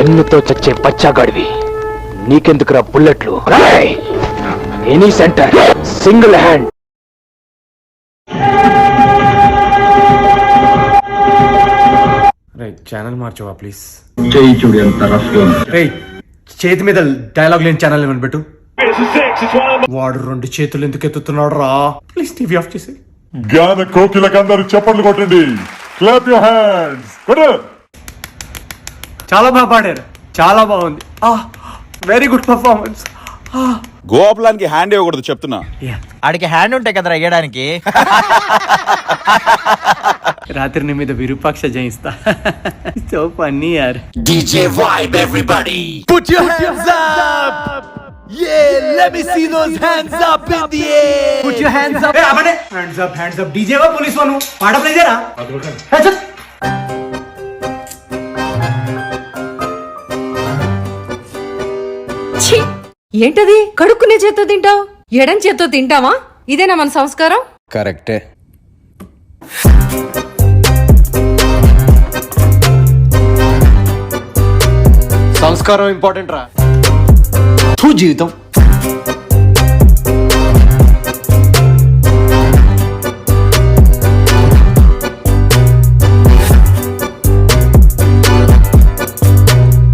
గన్నుతో చచ్చే బచ్చాగాడివి, నీకెందుకురా బుల్లెట్లు? Any centre single hand. Channel మార్చవా ప్లీజ్? చేయి చూడు ఎంత రఫ్ గా ఉంది. రేయ్, చేతి మీద డైలాగ్ లేని ఛానల్ ఏమని పెట్టు. వాడు 2 చేతులు ఎందుకు ఎత్తుతున్నాడు రా? ప్లీజ్ టీవీ ఆఫ్ చేసి. జ్ఞాన కోకిలకందరూ చప్పట్లు కొట్టండి. Clap your hands. చాలా బాగా పాడారు, చాలా బాగుంది. Very good performance. గోపాలానికి హ్యాండ్ ఇవ్వకూడదు చెప్తున్నా. ఆడికి హ్యాండ్ ఉంటాయి కదరా వేయడానికి. రాత్రి నీ మీద విరూపాక్ష జయిస్తా. సో ఫన్నీ యార్. DJ vibe everybody. Put your hands up. Yeah, let me see those hands up in the air. Put your hands up. Hands up, hands up. DJ వా పోలీస్ వా నువ్వు? పాట ప్లే చేయరా? ఏంటది? కడుక్కునే చేత్తో తింటావు, ఎడం చేత్తో తింటావా? ఇదేనా మన సంస్కారం? కరెక్టే. సంస్కారం ఇంపార్టెంట్ రా. జీవితం